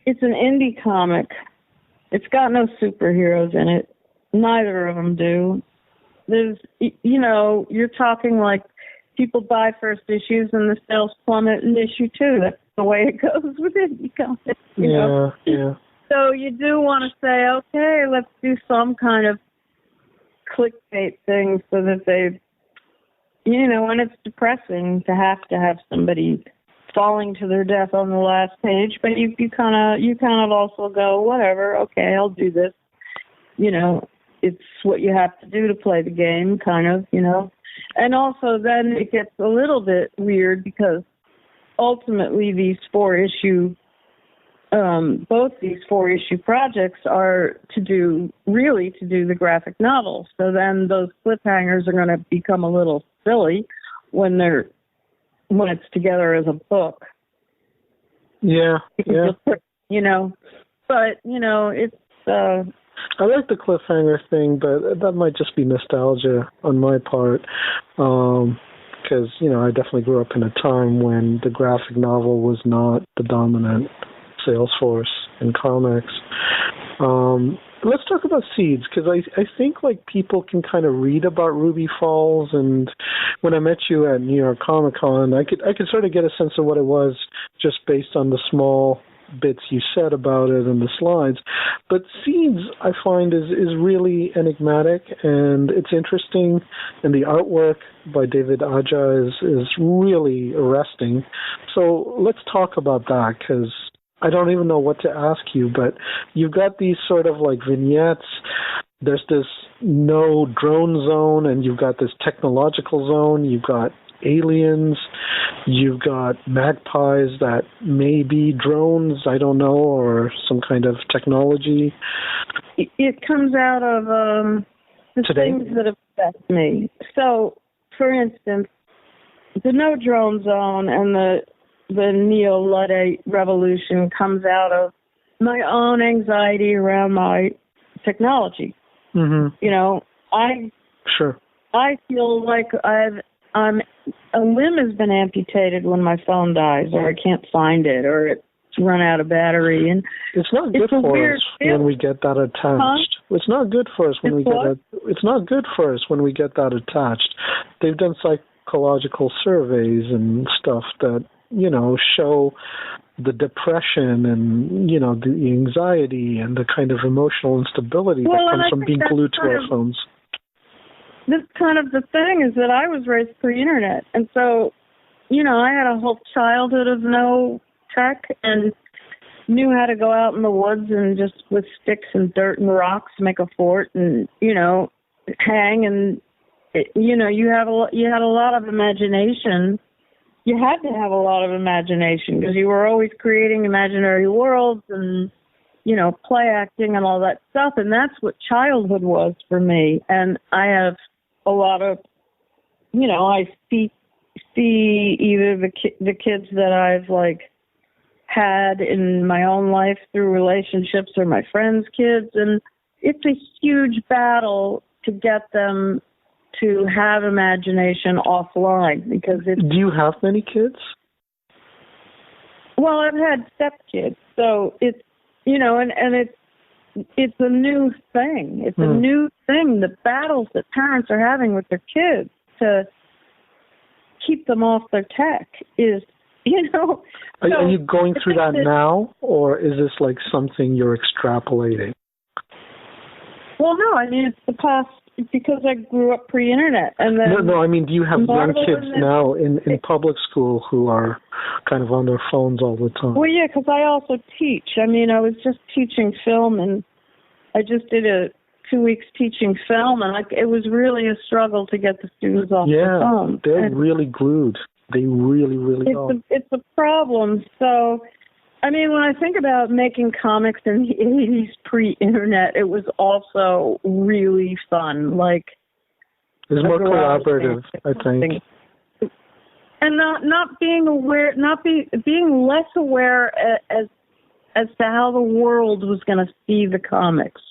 it's an indie comic. It's got no superheroes in it. Neither of them do. There's, you know, you're talking like people buy first issues and the sales plummet in issue 2. That's the way it goes with indie comics. You know? Yeah. So you do want to say, okay, let's do some kind of clickbait thing so that they, you know, and it's depressing to have somebody falling to their death on the last page, but you kind of also go, whatever, okay, I'll do this. You know, it's what you have to do to play the game, kind of, you know. And also then it gets a little bit weird, because ultimately both these 4-issue projects are to do the graphic novel. So then those cliffhangers are going to become a little silly when it's together as a book. Yeah. You know, but, you know, it's... I like the cliffhanger thing, but that might just be nostalgia on my part. Because, you know, I definitely grew up in a time when the graphic novel was not the dominant sales force in comics. Let's talk about Seeds, because I think like people can kind of read about Ruby Falls, and when I met you at New York Comic Con, I could sort of get a sense of what it was just based on the small bits you said about it and the slides. But Seeds, I find, is really enigmatic, and it's interesting, and the artwork by David Aja is really arresting. So let's talk about that, because I don't even know what to ask you, but you've got these sort of like vignettes. There's this no drone zone, and you've got this technological zone. You've got aliens. You've got magpies that may be drones, I don't know, or some kind of technology. It comes out of the Today? things that affect me. So, for instance, the no drone zone and the neo-Luddite revolution comes out of my own anxiety around my technology. Mm-hmm. You know, I feel like a limb has been amputated when my phone dies, or I can't find it, or it's run out of battery, and it's not good for us when we get that attached. Huh? It's not good for us when It's not good for us when we get that attached. They've done psychological surveys and stuff that, you know, show the depression and, you know, the anxiety and the kind of emotional instability that comes from being glued to our phones. This kind of the thing is that I was raised pre-internet, and so, you know, I had a whole childhood of no tech and knew how to go out in the woods and just with sticks and dirt and rocks make a fort and, you know, hang, and you know, you had a lot of imagination. You had to have a lot of imagination because you were always creating imaginary worlds and, you know, play acting and all that stuff, and that's what childhood was for me. And I have a lot of, you know, I see either the kids that I've like had in my own life through relationships or my friends' kids, and it's a huge battle to get them to have imagination offline because it's... Do you have many kids? Well, I've had stepkids, so it's, you know, and it's a new thing. It's a new thing. The battles that parents are having with their kids to keep them off their tech is, you know... Are you going through that now, or is this like something you're extrapolating? Well, no, I mean, it's the past, because I grew up pre-internet. And then No, I mean, do you have young kids now in public school who are kind of on their phones all the time? Well, yeah, because I also teach. I mean, I was just teaching film, and I just did 2 weeks teaching film, and it was really a struggle to get the students off the phone. Yeah, they're really glued. They really, really are. It's a problem. So, I mean, when I think about making comics in the 80s pre-internet, it was also really fun. Like, it was more collaborative, I think. And not being aware, being less aware as to how the world was going to see the comics,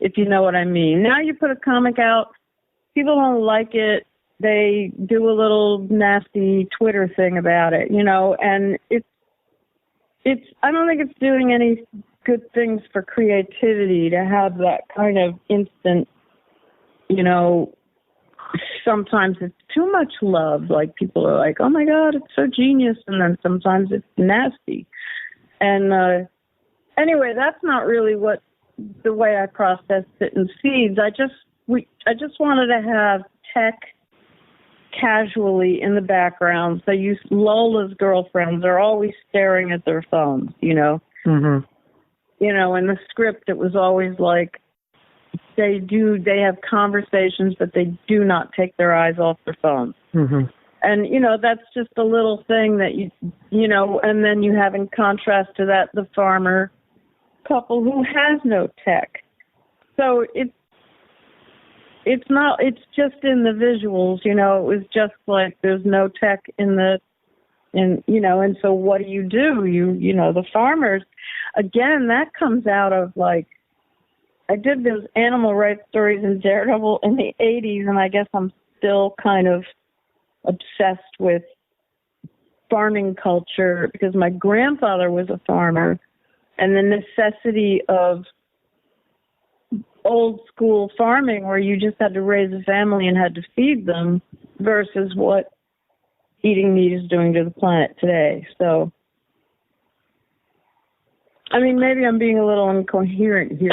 if you know what I mean. Now you put a comic out, people don't like it, they do a little nasty Twitter thing about it, you know, and it's I don't think it's doing any good things for creativity to have that kind of instant, you know, sometimes it's too much love. Like, people are like, oh my God, it's so genius. And then sometimes it's nasty. And anyway, that's not really the way I processed it in Seeds. I just wanted to have tech casually in the background. So Lola's girlfriends are always staring at their phones, you know. Mm-hmm. You know, in the script it was always like they have conversations, but they do not take their eyes off their phones. Mm-hmm. And, you know, that's just a little thing that you know, and then you have in contrast to that the farmer couple who has no tech. So it's just in the visuals, you know. It was just like there's no tech you know, and so what do? You know, the farmers, again, that comes out of like, I did those animal rights stories in Daredevil in the 80s, and I guess I'm still kind of obsessed with farming culture because my grandfather was a farmer, and the necessity of old school farming where you just had to raise a family and had to feed them versus what eating meat is doing to the planet today. So I mean, maybe I'm being a little incoherent here.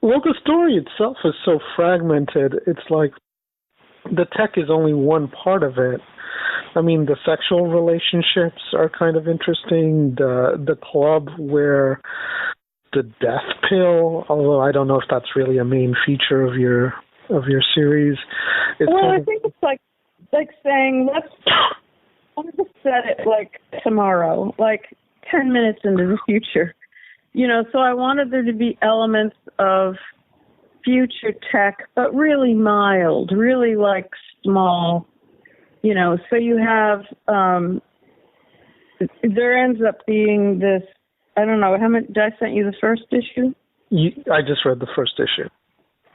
Well, the story itself is so fragmented. It's like the tech is only one part of it. I mean, the sexual relationships are kind of interesting. The club where the death pill, although I don't know if that's really a main feature of your series. I think it's like saying let's just set it like tomorrow, like 10 minutes into the future. So I wanted there to be elements of future tech, but really mild, really like small, so you have, there ends up being this, I don't know, how many, did I send you the first issue? I just read the first issue.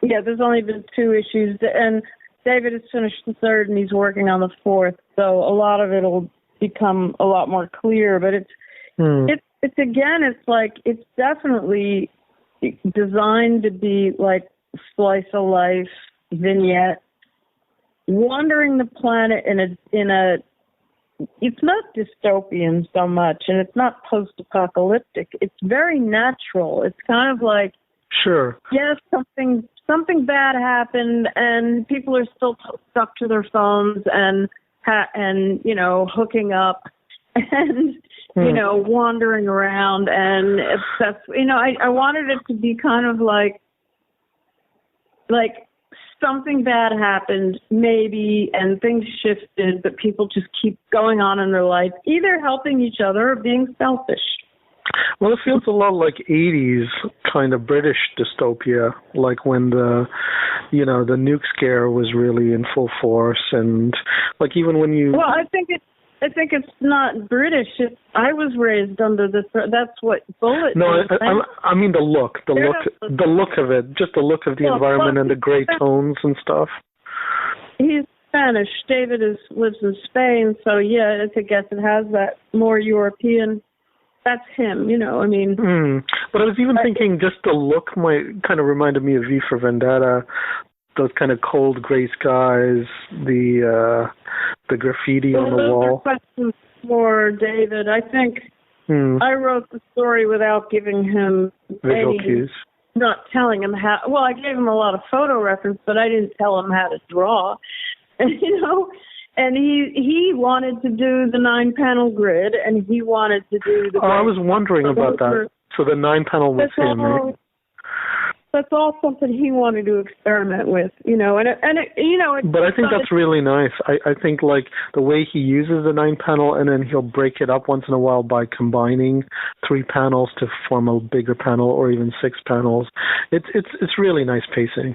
Yeah, there's only been 2 issues, and David has finished the 3rd, and he's working on the 4th, so a lot of it will become a lot more clear, but it's definitely designed to be like slice of life vignette, wandering the planet in a it's not dystopian so much, and it's not post-apocalyptic. It's very natural. It's kind of like, sure, yes, something bad happened, and people are still stuck to their phones and hooking up and wandering around, and that's I wanted it to be kind of like something bad happened maybe, and things shifted, but people just keep going on in their life, either helping each other or being selfish. Well, it feels a lot like 80s kind of British dystopia, like when the nuke scare was really in full force, and like even when you... Well, I think it's not British. I was raised under this. That's what Bullet. No, I mean the look of it, just the look of the environment and the gray tones and stuff. He's Spanish. David lives in Spain, so yeah, I guess it has that more European. That's him, I mean. But I was even thinking just the look kind of reminded me of V for Vendetta. Those kind of cold gray skies, the graffiti on the wall. Those are questions for David. I think I wrote the story without giving him visual cues. Not telling him how. Well, I gave him a lot of photo reference, but I didn't tell him how to draw. And he wanted to do the 9-panel grid, and he wanted to do the... I was wondering about that. So the 9-panel was him, right? That's all something he wanted to experiment with, But I think that's really nice. I think like the way he uses the 9-panel, and then he'll break it up once in a while by combining 3 panels to form a bigger panel, or even 6 panels. It's really nice pacing.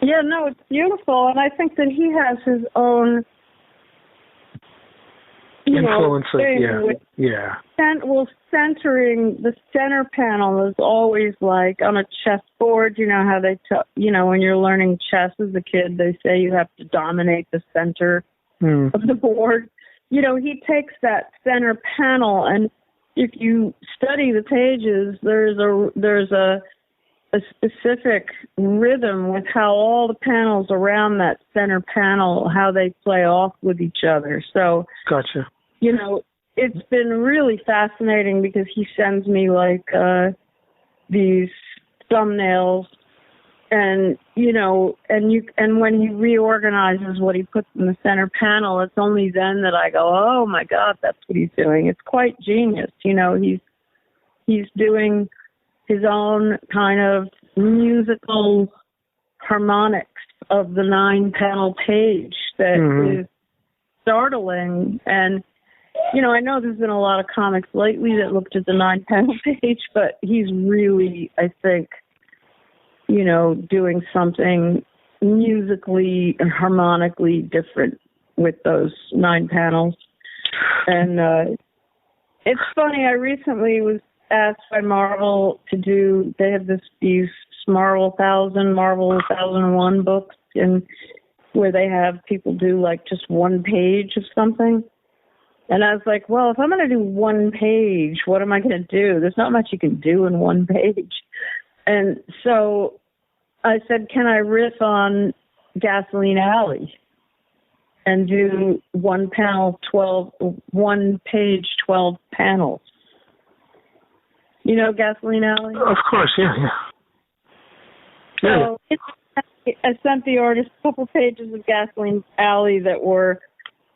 Yeah, no, it's beautiful, and I think that he has his own influences. Centering the center panel is always like on a chessboard. You know how they when you're learning chess as a kid, they say you have to dominate the center of the board. He takes that center panel, and if you study the pages, there's a specific rhythm with how all the panels around that center panel, how they play off with each other. So, gotcha. It's been really fascinating because he sends me like these thumbnails, and and when he reorganizes what he puts in the center panel, it's only then that I go, oh my God, that's what he's doing. It's quite genius. He's doing his own kind of musical harmonics of the 9-panel page that is startling. And, I know there's been a lot of comics lately that looked at the 9-panel page, but he's really, I think, doing something musically and harmonically different with those 9 panels. And it's funny, I recently was asked by Marvel to do, they have these Marvel 1001 books, and where they have people do like just 1 page of something. And I was like, well, if I'm going to do 1 page, what am I going to do? There's not much you can do in 1 page. And so I said, can I riff on Gasoline Alley and do 1 page, 12 panels? You know Gasoline Alley? Of course, yeah. So I sent the artist a couple pages of Gasoline Alley that were,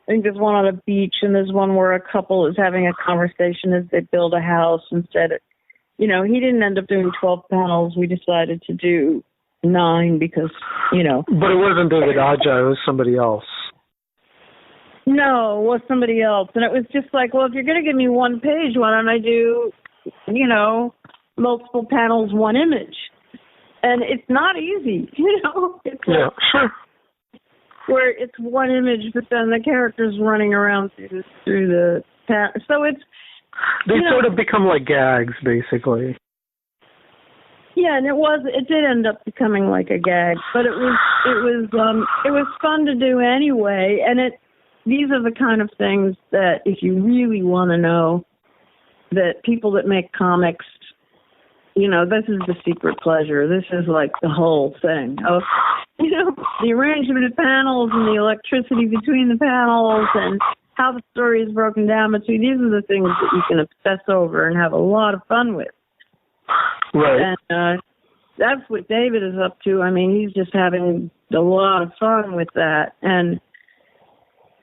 I think there's one on a beach and there's one where a couple is having a conversation as they build a house instead of, he didn't end up doing 12 panels. We decided to do 9 because, But it wasn't David Aja, it was somebody else. No, it was somebody else. And it was just like, well, if you're going to give me one page, why don't I do, multiple panels, one image? And it's not easy, It's yeah, sure. Where it's one image, but then the character's running around through the panel. So it's... They sort of become like gags, basically. Yeah, and it did end up becoming like a gag, but it was fun to do anyway. And these are the kind of things that if you really want to know, that people that make comics, this is the secret pleasure. This is like the whole thing of, the arrangement of panels and the electricity between the panels and how the story is broken down between. These are the things that you can obsess over and have a lot of fun with. Right. And that's what David is up to. I mean, he's just having a lot of fun with that. And,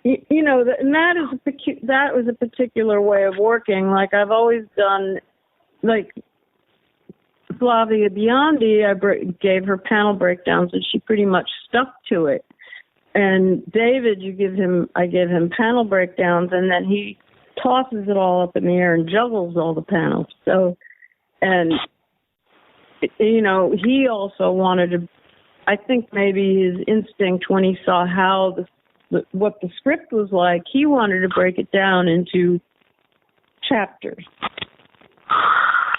and that was a particular way of working. Like I've always done, like Flavia Biondi, I gave her panel breakdowns and she pretty much stuck to it. And David, I give him panel breakdowns and then he tosses it all up in the air and juggles all the panels. So, and, he also wanted to, I think maybe his instinct when he saw how what the script was like, he wanted to break it down into chapters.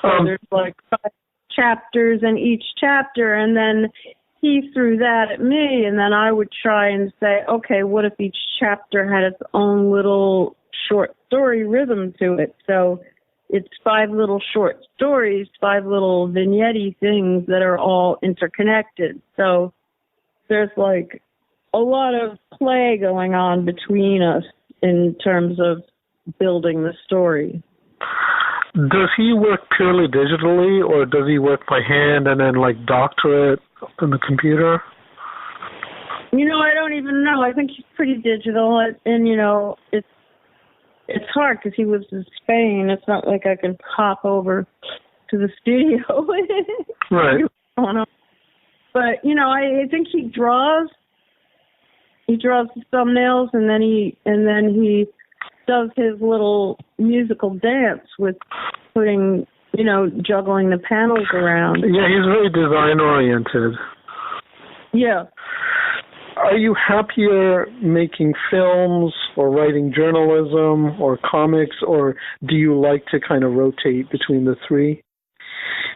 So there's like 5 chapters in each chapter, and then he threw that at me, and then I would try and say, okay, what if each chapter had its own little short story rhythm to it? So it's 5 little short stories, 5 little vignette things that are all interconnected. So there's like a lot of play going on between us in terms of building the story. Does he work purely digitally, or does he work by hand and then like doctor it on the computer? I don't even know. I think he's pretty digital, and it's hard because he lives in Spain. It's not like I can pop over to the studio. Right. But I think he draws. He draws the thumbnails, and then he does his little musical dance with putting, juggling the panels around. Yeah, he's very design oriented. Yeah. Are you happier making films or writing journalism or comics, or do you like to kind of rotate between the 3?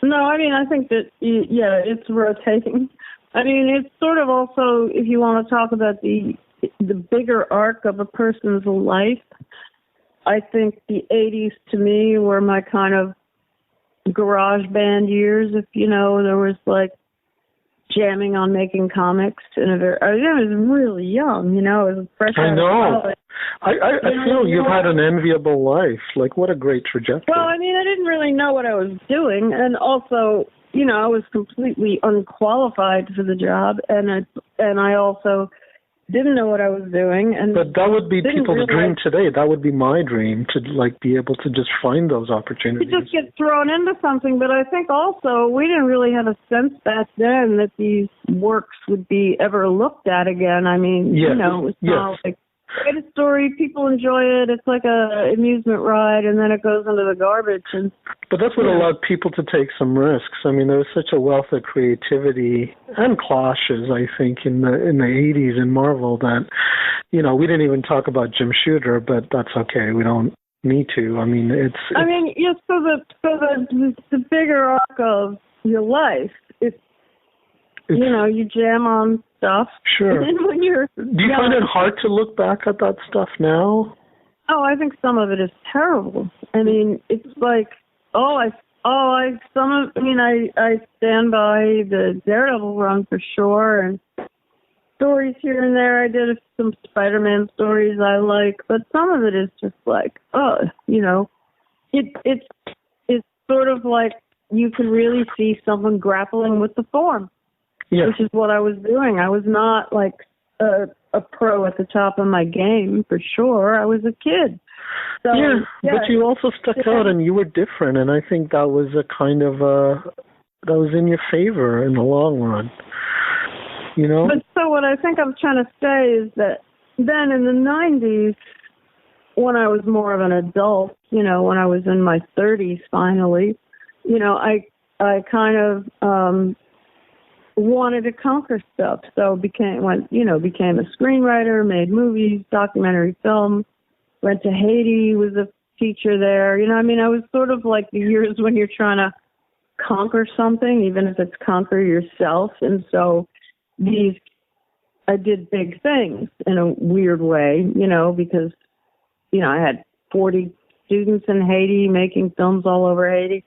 No, I mean, I think that, it's rotating. I mean, it's sort of also, if you want to talk about the bigger arc of a person's life, I think the 80s to me were my kind of garage band years. If, there was like jamming on making comics I was really young, I was fresh out of college. I feel you've had an enviable life. Like, what a great trajectory. Well, I mean, I didn't really know what I was doing, and also, I was completely unqualified for the job, and I also didn't know what I was doing. But that would be people's dream today. That would be my dream, to be able to just find those opportunities. You just get thrown into something, but I think also we didn't really have a sense back then that these works would be ever looked at again. I mean, it's not like write a story, people enjoy it, it's like a amusement ride, and then it goes into the garbage. But that's what allowed people to take some risks. I mean, there was such a wealth of creativity and clashes, I think, in the 80s in Marvel that, we didn't even talk about Jim Shooter, but that's okay. We don't need to. I mean, so the bigger arc of your life, you jam on stuff. Sure. And when you're Do you find it hard to look back at that stuff now? Oh, I think some of it is terrible. I mean, it's like, I stand by the Daredevil run for sure, and stories here and there. I did some Spider-Man stories I like, but some of it is just like, it's sort of like you could really see someone grappling with the form, which is what I was doing. I was not like a pro at the top of my game, for sure. I was a kid. So, but you also stuck out and you were different, and I think that was a kind of that was in your favor in the long run. You know? But so what I think I'm trying to say is that then in the 90s, when I was more of an adult, you know, when I was in my 30s finally, you know, I kind of wanted to conquer stuff. So became a screenwriter, made movies, documentary film, went to Haiti, was a teacher there. You know, I mean, I was sort of like the years when you're trying to conquer something, even if it's conquer yourself. And so I did big things in a weird way, you know, because, you know, I had 40 students in Haiti making films all over Haiti.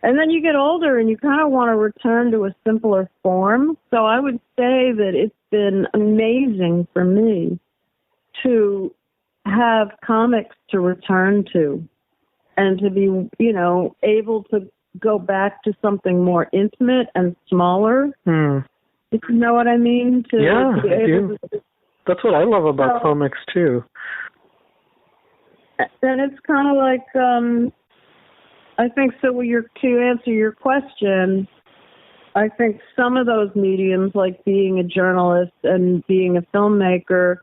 And then you get older and you kind of want to return to a simpler form. So I would say that it's been amazing for me to have comics to return to and to be, you know, able to go back to something more intimate and smaller. If you know what I mean? I do. That's what I love about comics, too. And it's kind of like, I think so. To answer your question, I think some of those mediums, like being a journalist and being a filmmaker,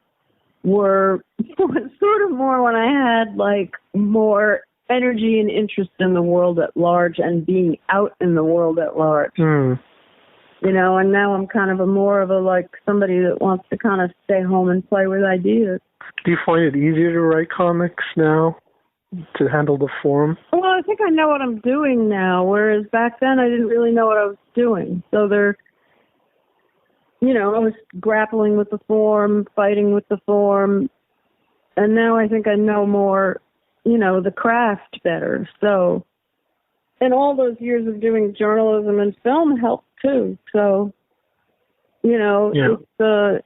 were sort of more when I had like more energy and interest in the world at large and being out in the world at large. You know, and now I'm kind of more of a like somebody that wants to kind of stay home and play with ideas. Do you find it easier to write comics now, to handle the form? Well, I think I know what I'm doing now, whereas back then I didn't really know what I was doing. So you know, I was grappling with the form, fighting with the form, and now I think I know more, you know, the craft better. So, and all those years of doing journalism and film helped too. So, you know, it's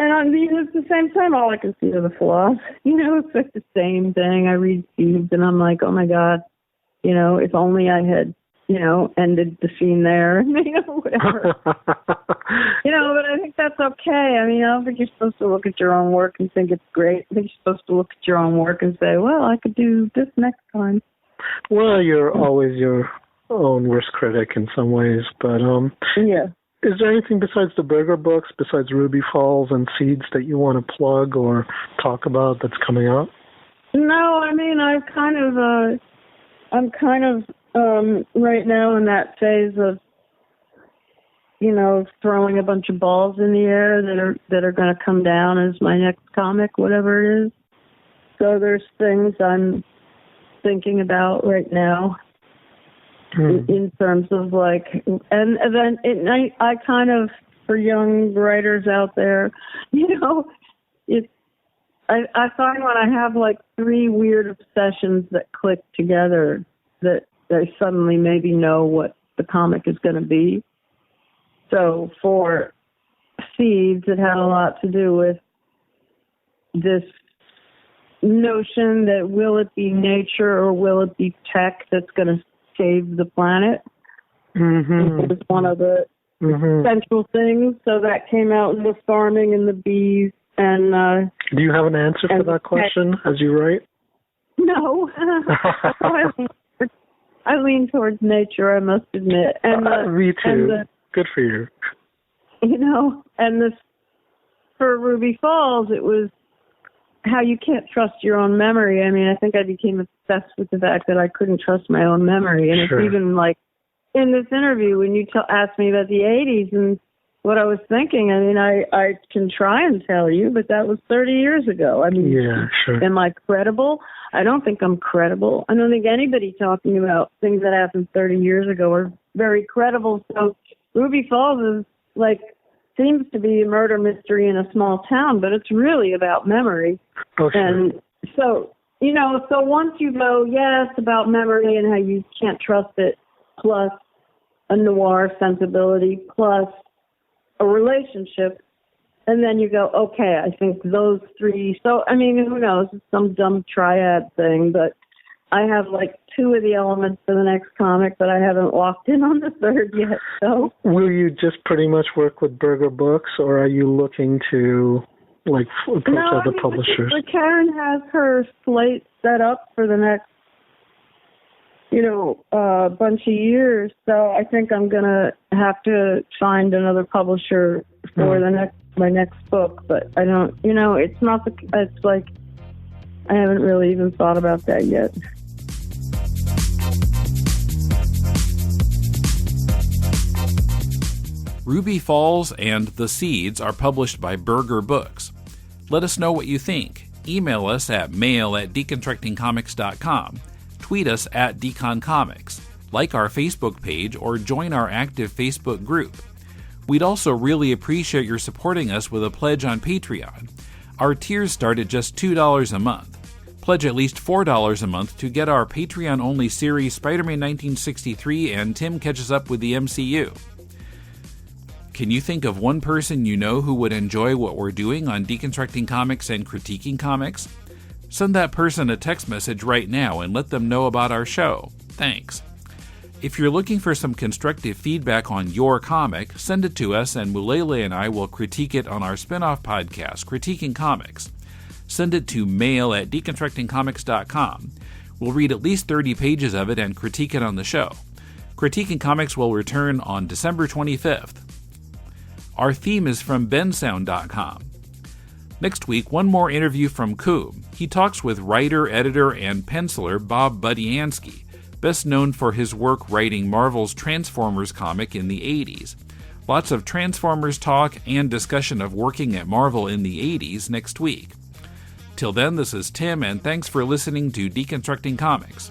and I mean, at the same time, all I can see are the flaws. You know, it's like the same thing. I read Steve's and I'm like, oh my God, you know, if only I had, you know, ended the scene there, you know, whatever. You know, but I think that's okay. I mean, I don't think you're supposed to look at your own work and think it's great. I think you're supposed to look at your own work and say, well, I could do this next time. Well, you're always your own worst critic in some ways, but is there anything besides the Berger books, besides Ruby Falls and Seeds, that you want to plug or talk about that's coming out? No, I mean, I'm kind of right now in that phase of, you know, throwing a bunch of balls in the air that are going to come down as my next comic, whatever it is. So there's things I'm thinking about right now. In terms of like, and then I kind of, for young writers out there, you know, I find when I have like 3 weird obsessions that click together, that I suddenly maybe know what the comic is going to be. So for Seeds, it had a lot to do with this notion that will it be nature or will it be tech that's going to save the planet. It was one of the central things. So that came out in the farming and the bees. And do you have an answer for that question as you write? No. I lean towards nature, I must admit. And me too. Good for you. You know, and this for Ruby Falls, it was how you can't trust your own memory. I mean, I think I became obsessed with the fact that I couldn't trust my own memory. And it's even like in this interview when you asked me about the 80s and what I was thinking, I mean, I can try and tell you, but that was 30 years ago. I mean, am I credible? I don't think I'm credible. I don't think anybody talking about things that happened 30 years ago are very credible. So Ruby Falls is like, seems to be a murder mystery in a small town, but it's really about memory. And so, you know, so once you go, yes, about memory and how you can't trust it, plus a noir sensibility, plus a relationship, and then you go, okay, I think those 3. So, I mean, who knows? It's some dumb triad thing, but I have like 2 of the elements for the next comic, but I haven't locked in on the 3rd yet. So, will you just pretty much work with Burger Books, or are you looking to approach other publishers? Karen has her slate set up for the next, bunch of years. So I think I'm gonna have to find another publisher for my next book. But I don't, it's not it's like I haven't really even thought about that yet. Ruby Falls and The Seeds are published by Burger Books. Let us know what you think. Email us at mail@deconstructingcomics.com. Tweet us at DeconComics. Like our Facebook page or join our active Facebook group. We'd also really appreciate your supporting us with a pledge on Patreon. Our tiers start at just $2 a month. Pledge at least $4 a month to get our Patreon-only series Spider-Man 1963 and Tim Catches Up with the MCU. Can you think of one person you know who would enjoy what we're doing on Deconstructing Comics and Critiquing Comics? Send that person a text message right now and let them know about our show. Thanks. If you're looking for some constructive feedback on your comic, send it to us and Mulele and I will critique it on our spin-off podcast, Critiquing Comics. Send it to mail@deconstructingcomics.com. We'll read at least 30 pages of it and critique it on the show. Critiquing Comics will return on December 25th. Our theme is from bensound.com. Next week, one more interview from Koom. He talks with writer, editor, and penciler Bob Budiansky, best known for his work writing Marvel's Transformers comic in the 80s. Lots of Transformers talk and discussion of working at Marvel in the 80s next week. Till then, this is Tim, and thanks for listening to Deconstructing Comics.